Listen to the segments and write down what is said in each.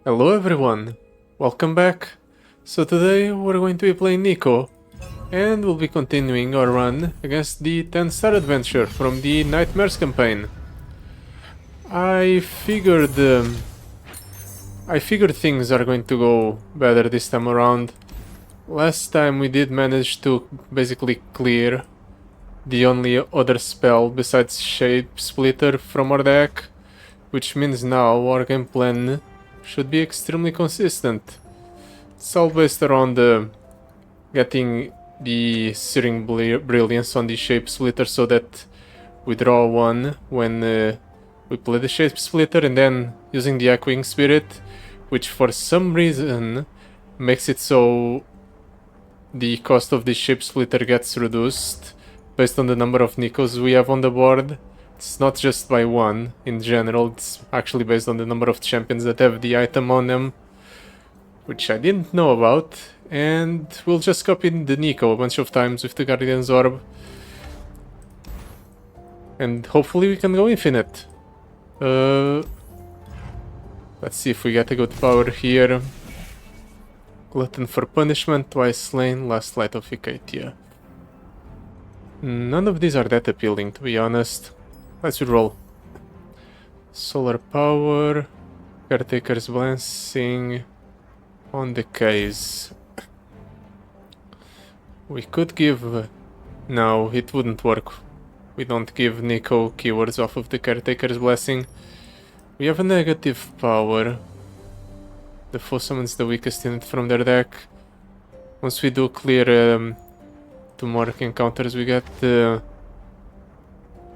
Hello everyone, welcome back. So today we're going to be playing Neeko, and we'll be continuing our run against the 10-star adventure from the Nightmares campaign. I figured things are going to go better this time around. Last time we did manage to basically clear the only other spell besides Shape Splitter from our deck, which means now our game plan should be extremely consistent. It's all based around getting the Searing Brilliance on the Shape Splitter so that we draw one when we play the Shape Splitter, and then using the Echoing Spirit, which for some reason makes it so the cost of the Shape Splitter gets reduced based on the number of Neekos we have on the board. It's not just by one in general, it's actually based on the number of champions that have the item on them, which I didn't know about. And we'll just copy the Neeko a bunch of times with the Guardian's Orb, and hopefully we can go infinite. Let's see if we get a good power here. Glutton for Punishment, twice slain, last light of Icatia. None of these are that appealing, to be honest. Let's roll. Solar Power, Caretaker's Blessing, on the case. We could give... No, it wouldn't work. We don't give Neeko keywords off of the Caretaker's Blessing. We have a negative power. The foe summons the weakest unit from their deck. Once we do clear 2 more encounters, we get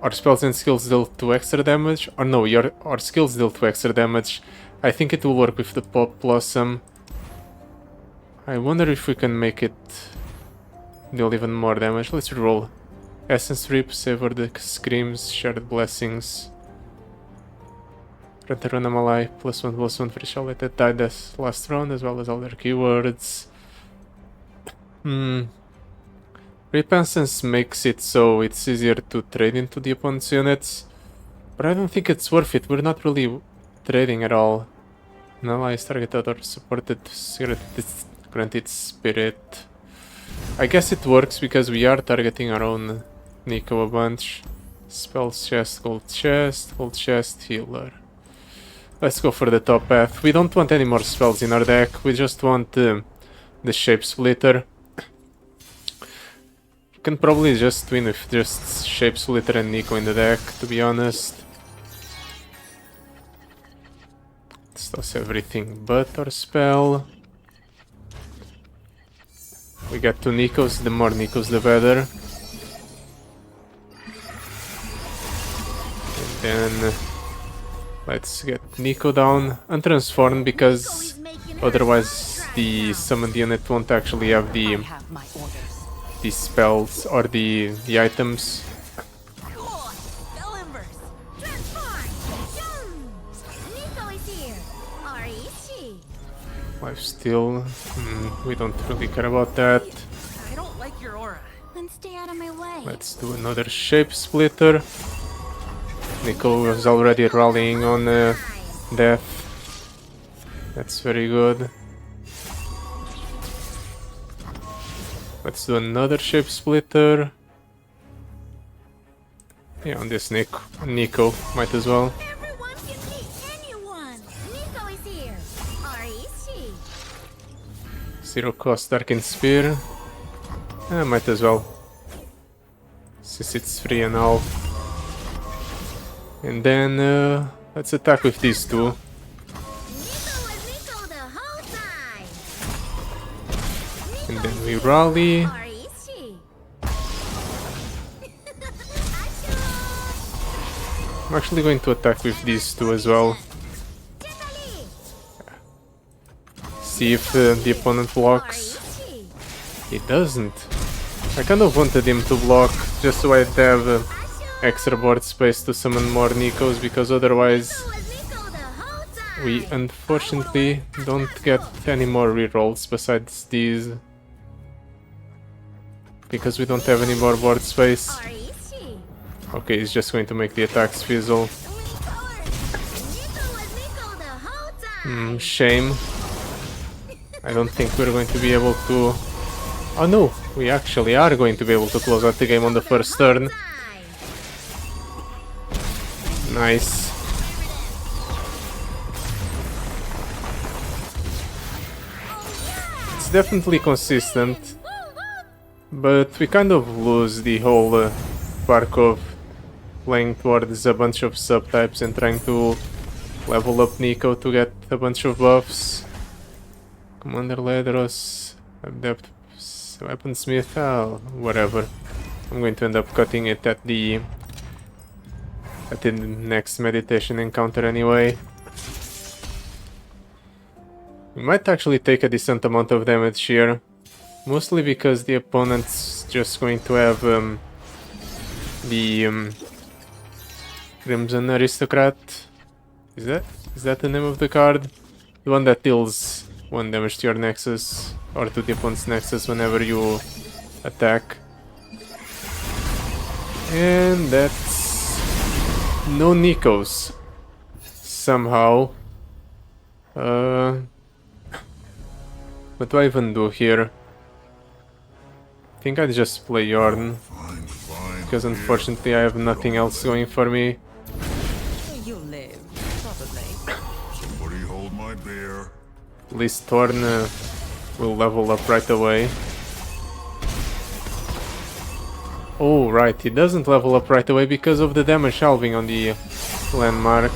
our spells and skills deal 2 extra damage. Or no, our skills deal 2 extra damage. I think it will work with the Pop Blossom. I wonder if we can make it deal even more damage. Let's roll. Essence Rip, Savor the Screams, Shared Blessings. Runeterra Malai, +1/+1 for shall let it die this last round, as well as all their keywords. Repentance makes it so it's easier to trade into the opponent's units, but I don't think it's worth it. We're not really trading at all. An ally is targeted or supported granted spirit. I guess it works because we are targeting our own Neeko a bunch. Spells chest, gold chest, healer. Let's go for the top path. We don't want any more spells in our deck, we just want the Shape Splitter. We can probably just win with just Shape Splitter and Neeko in the deck, to be honest. Let's toss everything but our spell. We got 2 Neekos, the more Neekos the better. And then let's get Neeko down and transform, because otherwise the summoned unit won't actually have the spells or the items. Lifesteal, we don't really care about that. I don't like your aura. Then stay out of my way. Let's do another Shape Splitter. Neeko was already rallying on death. That's very good. Let's do another Shape Splitter. Yeah, on this Neeko might as well. Everyone can be anyone. Neeko is here. R.E.C. 0 cost Darkened Spear. Might as well, since it's free and all. And then let's attack with these 2. Neeko was Neeko the whole time. And then we rally. R.E.C. I'm actually going to attack with these 2 as well. See if the opponent blocks. He doesn't. I kind of wanted him to block, just so I'd have extra board space to summon more Neekos, because otherwise we unfortunately don't get any more rerolls besides these, because we don't have any more board space. Okay, he's just going to make the attacks fizzle. Shame. I don't think we're going to be able to... Oh no, we actually are going to be able to close out the game on the first turn. Nice. It's definitely consistent, but we kind of lose the whole spark of playing towards a bunch of subtypes and trying to level up Neeko to get a bunch of buffs. Commander Ledros, Adept, Weaponsmith, whatever. I'm going to end up cutting it at the next meditation encounter anyway. We might actually take a decent amount of damage here, mostly because the opponent's just going to have the Crimson Aristocrat. Is that the name of the card? The one that deals 1 damage to your Nexus or to the opponent's Nexus whenever you attack. And that's no Neekos somehow. What do I even do here? I think I'd just play Yorn, because unfortunately I have nothing else going for me. You live, probably. Somebody hold my beer. At least Thorn will level up right away. Oh right, he doesn't level up right away because of the damage halving on the landmark.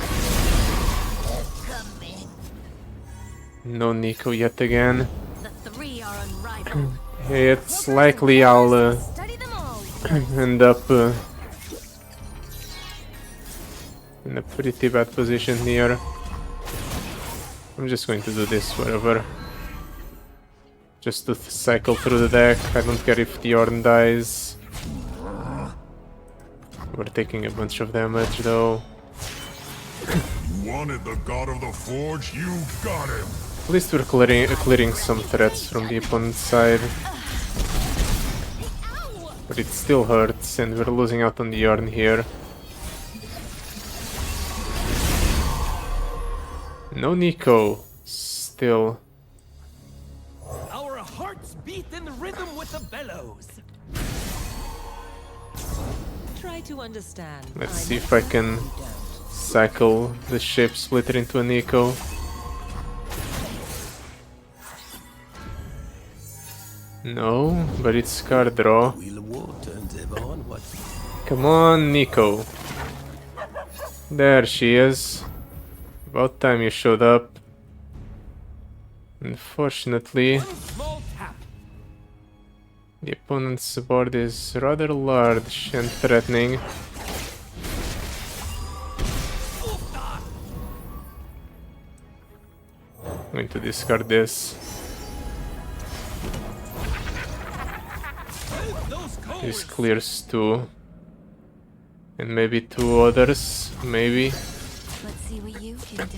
No Neeko yet again. The three are unrivaled. It's likely I'll Study them all. end up in a pretty bad position here. I'm just going to do this wherever. Just to cycle through the deck. I don't care if the Ornn dies. We're taking a bunch of damage though. You wanted the god of the forge, you got him. At least we're clearing some threats from the opponent's side. But it still hurts and we're losing out on the Ornn here. No Neeko. Still. Our hearts beat in rhythm with the bellows. Try to understand. Let's see if I can cycle the shape splitter into a Neeko. No, but it's card draw. Come on, Neeko. There she is. About time you showed up. Unfortunately, Small tap. the opponent's board is rather large and threatening. I'm going to discard this. Those This codes. clears 2. And maybe 2 others, maybe. Let's see what you can do.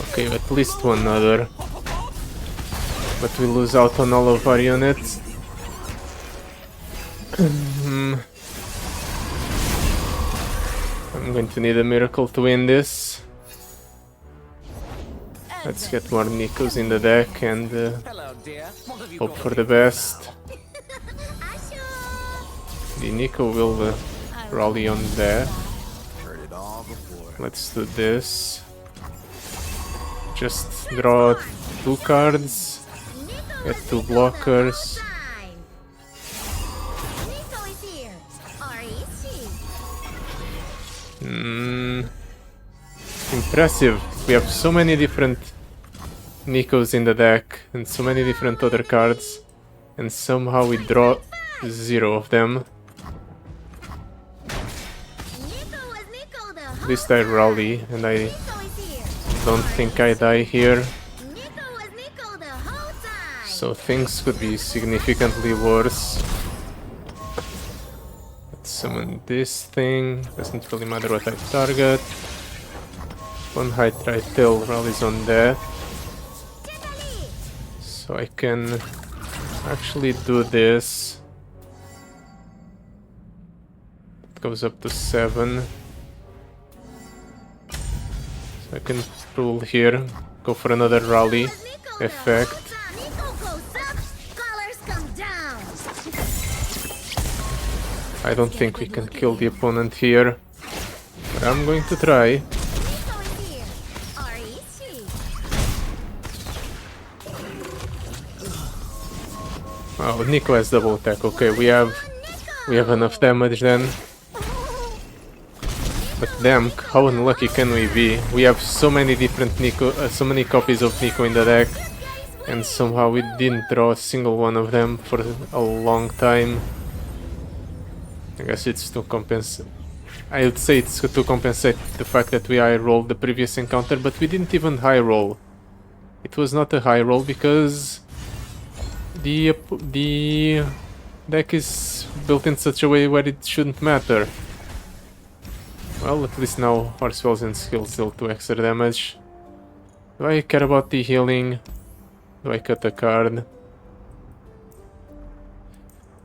Okay, at least 1 other. But we lose out on all of our units. I'm going to need a miracle to win this. Let's get more Neekos in the deck and Hello, dear. What have you hope got? for the best. Ashu! The Neeko will rally on there. Heard it all before. Let's do this. Just draw 2 cards, get 2 blockers. Neeko is here. Or is she? Impressive. We have so many different Neekos in the deck and so many different other cards, and somehow we draw 0 of them. Neeko was Neeko the At least I rally, and I Neeko is here. don't think I die here, Neeko was Neeko the whole time. so things could be significantly worse. Let's summon this thing, doesn't really matter what I target. One high Tritel rallies on death, so I can actually do this. It goes up to 7. I can pull here, go for another rally Nico effect. Nico goes up, colors come down. I don't think we can kill the opponent here, but I'm going to try. Nico is here. R-E-C. Oh, Neeko has double attack. Okay, we have enough damage then. But damn, how unlucky can we be? We have so many different Neeko, so many copies of Neeko in the deck, and somehow we didn't draw a single one of them for a long time. I guess it's to compensate. I would say it's to compensate the fact that we high rolled the previous encounter, but we didn't even high roll. It was not a high roll because the deck is built in such a way where it shouldn't matter. Well, at least now our spells and skills deal 2 extra damage. Do I care about the healing? Do I cut a card?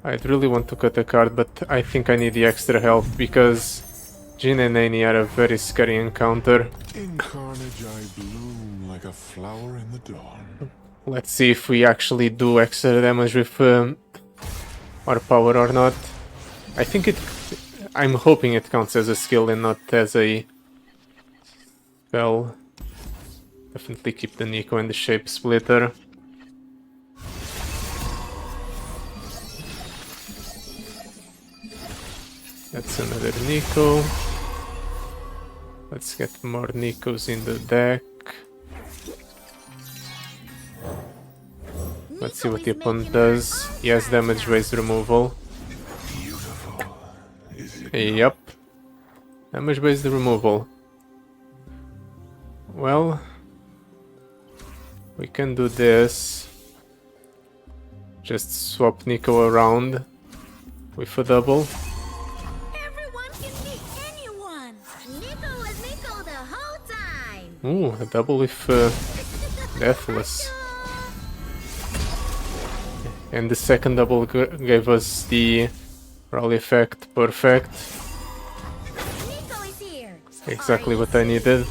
I'd really want to cut a card, but I think I need the extra health because Jhin and Annie are a very scary encounter. In carnage I bloom like a flower in the dawn. Let's see if we actually do extra damage with our power or not. I'm hoping it counts as a skill and not as a spell. Definitely keep the Neeko and the Shape Splitter. That's another Neeko. Let's get more Neekos in the deck. Let's see what the opponent does. He has damage-based removal. Yep. Damage-based removal. Well, we can do this. Just swap Neeko around with a double. Everyone can be anyone. Nico was Nico the whole time. Ooh, a double with Deathless. And the second double gave us the rally effect. Perfect. Nico is here. Exactly what I needed.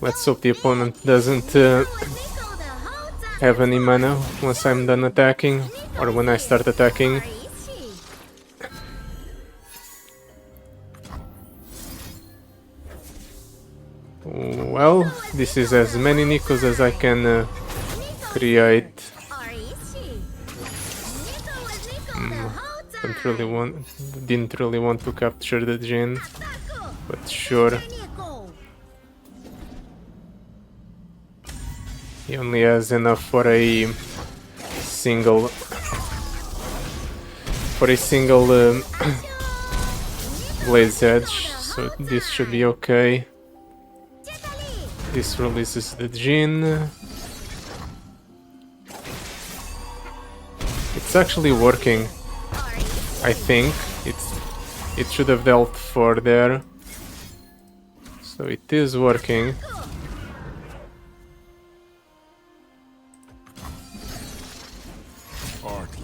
Let's hope the opponent doesn't Nico the whole time. have any mana once I'm done attacking, or when I start attacking. R-E-C. Well, this is as many Neekos as I can create. R-E-C. Nico was Nico the whole time. Didn't really want to capture the Jhin, Taco. but sure. Nico. He only has enough for a single Blaze Edge, so this should be okay. This releases the Jhin. It's actually working. I think it should have dealt 4 there, so it is working.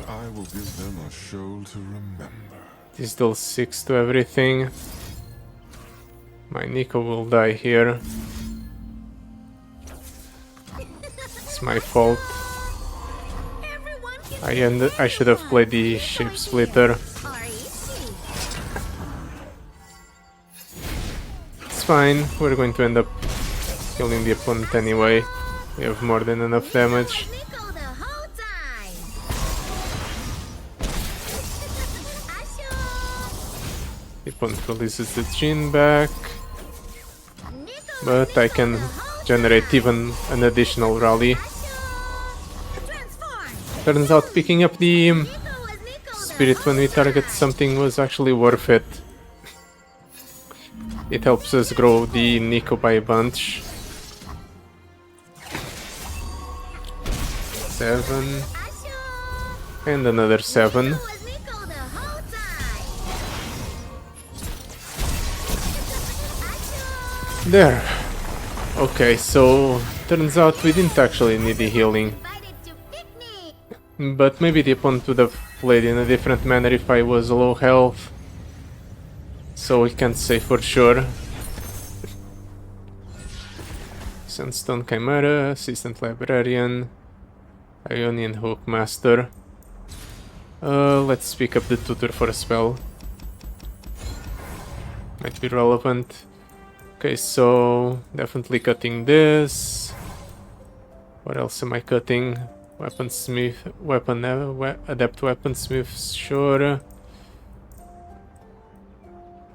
I will give them a show to remember. This deals 6 to everything. My Neeko will die here. It's my fault. Everyone can I should have played the Shape Splitter. R-E-C. It's fine, we're going to end up killing the opponent anyway. We have more than enough damage. Nico the whole time. The opponent releases the Jhin back, Nico but I can generate even an additional rally. transform. Turns out picking up the Nico was Nico the Spirit when we target something was actually worth it. It helps us grow the Neeko by a bunch. 7 and another 7. was Nico the whole time. There. Okay, so turns out we didn't actually need the healing, Invited to picnic. but maybe the opponent would have played in a different manner if I was low health. So we can't say for sure. Sandstone Chimera, Assistant Librarian, Ionian Hook Master. Let's pick up the tutor for a spell. Might be relevant. Okay, so definitely cutting this. What else am I cutting? Weaponsmith, adept weaponsmith, sure.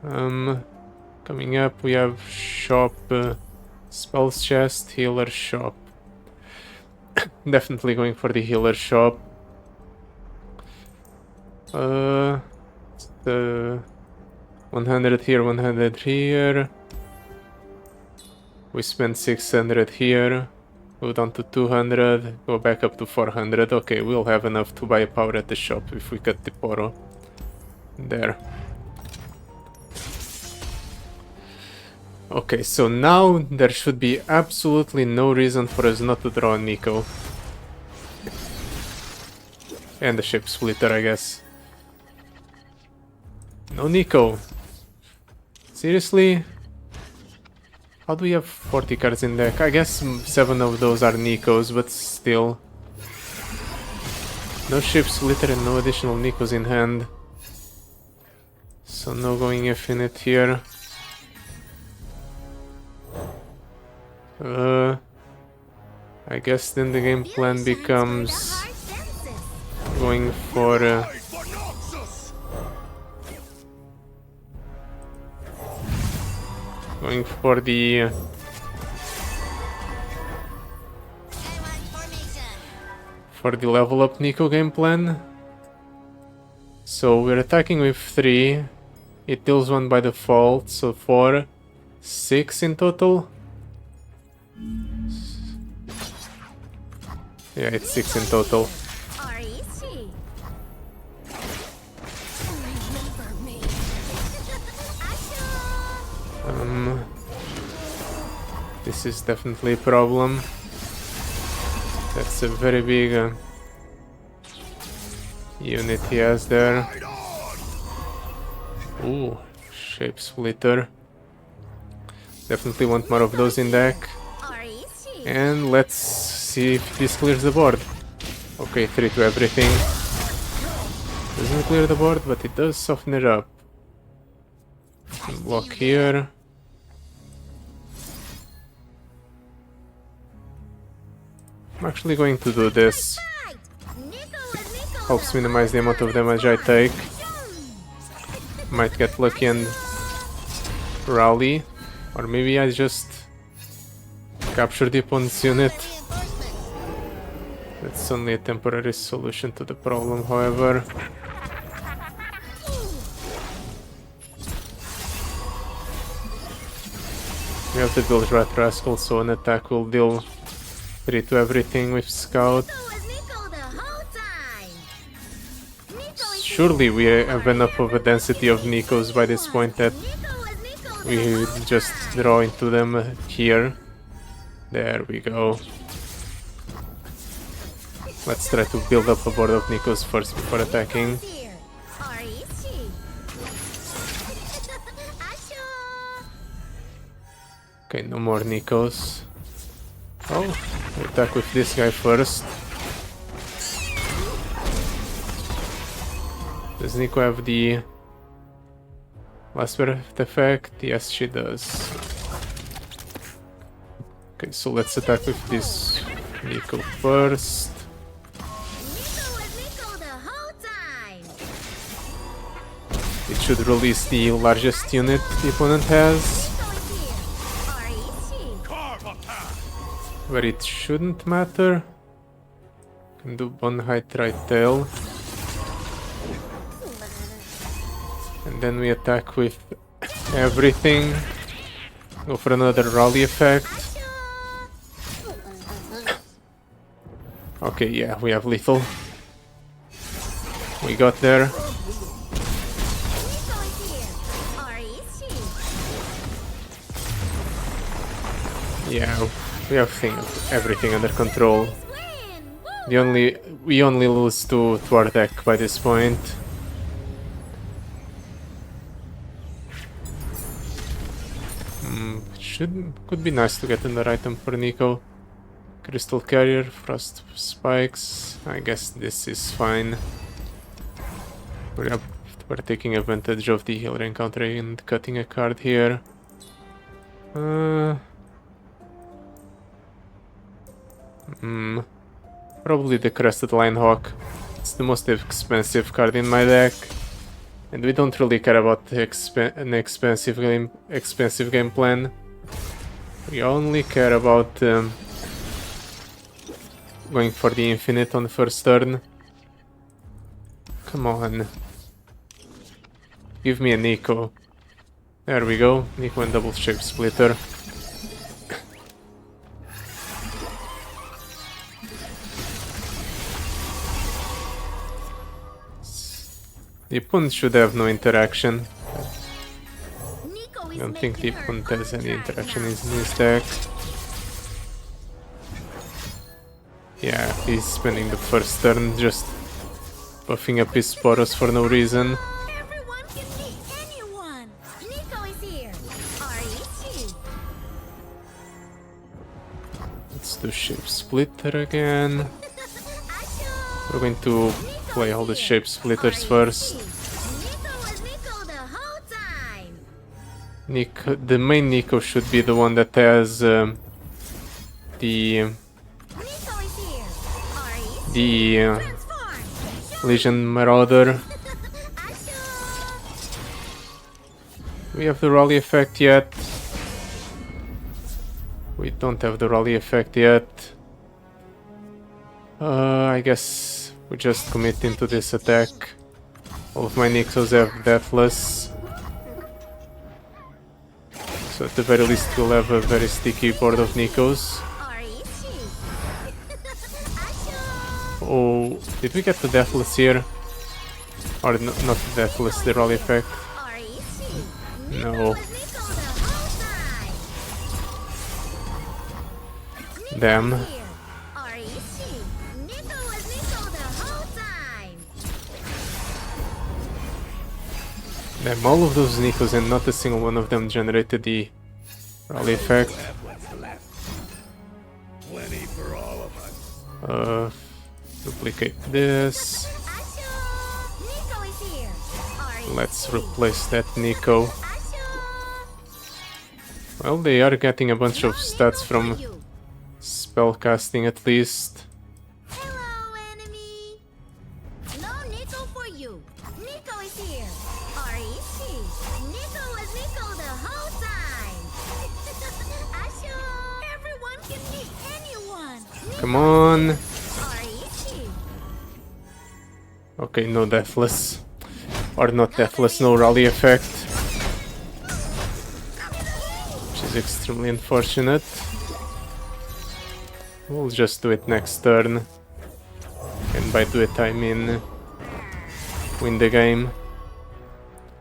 Coming up we have shop, spells chest, healer shop. Definitely going for the healer shop. The 100 here, 100 here. We spent 600 here. Go down to 200, go back up to 400. Okay, we'll have enough to buy power at the shop if we cut the poro. There. Okay, so now there should be absolutely no reason for us not to draw a Neeko. And the shape splitter, I guess. No Neeko. Seriously? How do we have 40 cards in deck? I guess 7 of those are Neekos, but still. No shape splitter and no additional Neekos in hand. So no going infinite here. I guess then the game plan becomes going for the level up Neeko game plan. So we're attacking with 3. It deals 1 by default, so 4, 6 in total. Yeah, it's 6 in total. This is definitely a problem. That's a very big unit he has there. Ooh, shape splitter. Definitely want more of those in deck. And let's see if this clears the board. Okay, 3 to everything. Doesn't clear the board, but it does soften it up. Block here. I'm actually going to do this. Helps minimize the amount of damage I take. Might get lucky and rally. Or maybe I just capture the opponent's unit. That's only a temporary solution to the problem, however. We have to build Rat Rascal, so an attack will deal 3 to everything with Scout. Surely we have enough of a density of Neekos by this point that we just draw into them here. There we go. Let's try to build up a board of Neekos first before attacking. Okay, no more Neekos. Oh, we attack with this guy first. Does Neeko have the last breath effect? Yes, she does. Okay, so let's attack with this Neeko first. It should release the largest unit the opponent has. Where it shouldn't matter. Can do Bone Height right tail. And then we attack with everything. Go for another rally effect. Okay, yeah, we have lethal. We got there. Yeah, we have everything under control. We only lose to our deck by this point. Could be nice to get another item for Neeko. Crystal Carrier, Frost Spikes. I guess this is fine. We're taking advantage of the healer encounter and cutting a card here. Probably the Crested Linehawk. It's the most expensive card in my deck. And we don't really care about an expensive game plan. We only care about going for the infinite on the first turn. Come on. Give me a Neeko. There we go. Neeko and double shape splitter. The opponent should have no interaction. I don't think the opponent has any interaction in his deck. Yeah, he's spending the first turn just buffing up his Sporos for no reason. Everyone can meet anyone. Neeko is here. R.E.C. Let's do shape splitter again. We're going to play all the shape splitters first. Neeko was Neeko the whole time. The main Neeko should be the one that has the Neeko is here. R.E.C. Transform. Legion Marauder. Do we have the rally effect yet? We don't have the rally effect yet. I guess we just commit into this attack. All of my Neekos have Deathless. So at the very least we'll have a very sticky board of Neekos. R.E.C. Oh, did we get the Deathless here? Or not the Deathless, the rally effect? R.E.C. No. Neeko the whole time. Damn. Here. R.E.C. Neeko was Neeko the whole time. Damn, all of those Neekos and not a single one of them generated the rally effect. Plenty for all of us. Duplicate this. Neeko is here. R.E.C. Let's replace that Neeko. Well, they are getting a bunch of stats from spellcasting at least. Hello, enemy. No Neeko for you. Neeko is here. R.E.C. Neeko was Neeko the whole time. Everyone can meet anyone. Come on. R.E.C. Okay, no Deathless. Or not Deathless, no rally effect. Which is extremely unfortunate. We'll just do it next turn. And by do it I mean win the game.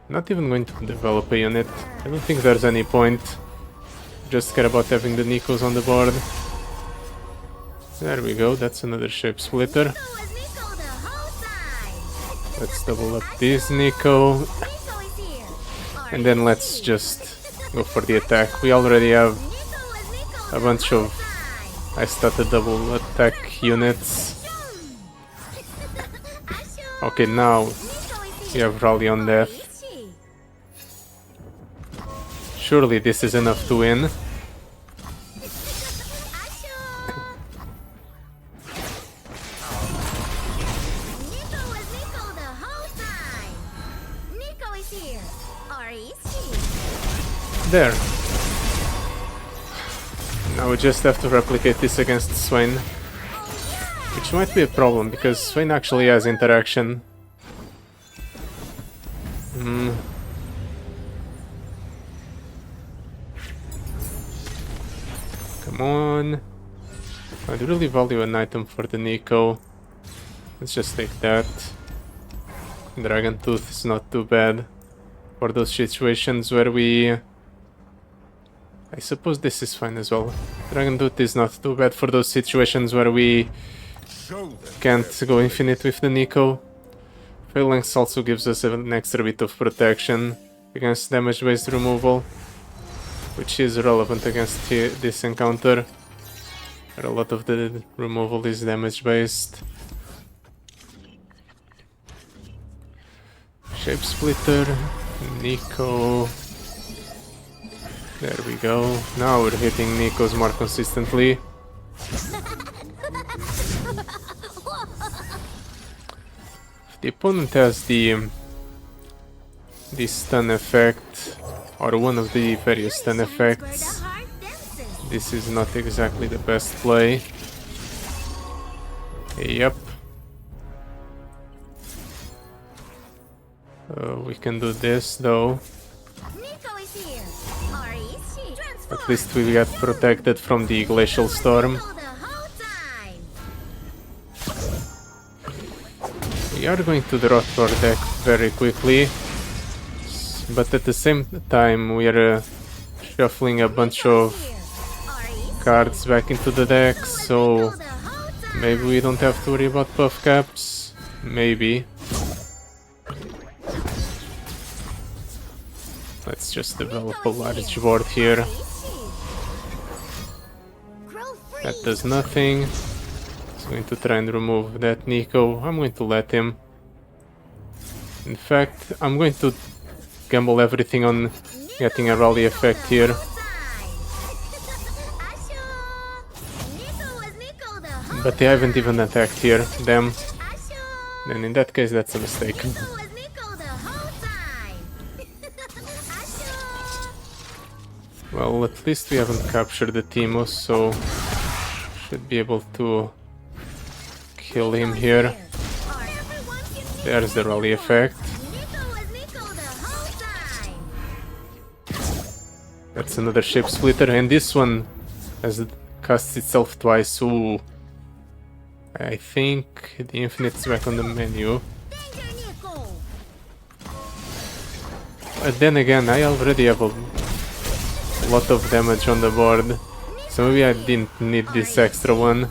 Not even going to develop a unit. I don't think there's any point. Just care about having the Neekos on the board. There we go, that's another shape splitter. Neeko was Neeko the whole time. Let's double up this Neeko. Neeko is here. And then let's just go for the attack. We already have Neeko was Neeko a the bunch whole of time. I started double attack units. Okay, now we have Rally on Death. Surely this is enough to win. Neeko was Neeko the whole time. Neeko is here. R.E.C. There. Now we just have to replicate this against Swain. Which might be a problem, because Swain actually has interaction. Come on. I'd really value an item for the Neeko. Let's just take that. Dragon Tooth is not too bad for those situations where we... I suppose this is fine as well. Dragon Tooth is not too bad for those situations where we Show them. Can't go infinite with the Neeko. Phalanx also gives us an extra bit of protection against damage-based removal, which is relevant against this encounter, where a lot of the removal is damage-based. Shape Splitter, Neeko. There we go. Now we're hitting Neekos more consistently. The opponent has the stun effect, or one of the various stun effects. This is not exactly the best play. Yep. We can do this though. At least we get protected from the glacial storm. We are going to draw our deck very quickly, but at the same time we are shuffling a bunch of cards back into the deck, so maybe we don't have to worry about buff caps. Maybe. Let's just develop a large board here. That does nothing. He's going to try and remove that Neeko. I'm going to let him. In fact, I'm going to gamble everything on getting a rally effect here. But they haven't even attacked here. Damn. Then in that case, that's a mistake. Well, at least we haven't captured the Teemo, so should be able to kill him here. There's the rally effect. That's another shape splitter, and this one has cast itself twice. Ooh. I think the infinite is back on the menu. But then again, I already have a lot of damage on the board, so maybe I didn't need this extra one.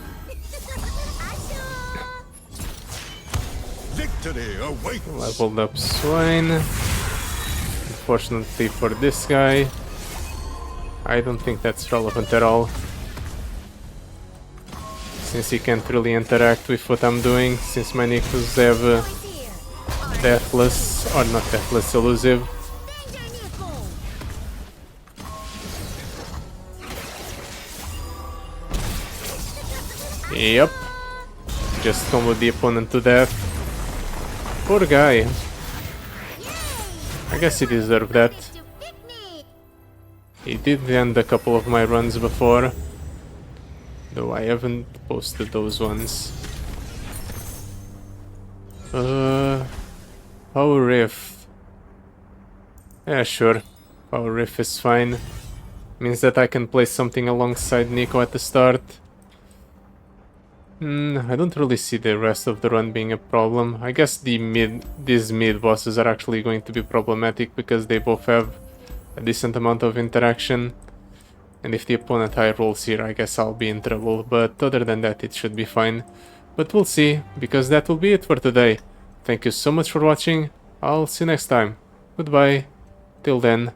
Victory awaits. Leveled up Swain. Unfortunately for this guy, I don't think that's relevant at all, since he can't really interact with what I'm doing, since my Neekos have deathless, or not deathless, elusive. Yep. Just comboed the opponent to death. Poor guy. I guess he deserved that. He did end a couple of my runs before, though I haven't posted those ones. Power Riff. Yeah, sure. Power Riff is fine. Means that I can play something alongside Neeko at the start. I don't really see the rest of the run being a problem. I guess these mid bosses are actually going to be problematic because they both have a decent amount of interaction. And if the opponent high rolls here, I guess I'll be in trouble. But other than that, it should be fine. But we'll see, because that will be it for today. Thank you so much for watching. I'll see you next time. Goodbye. Till then.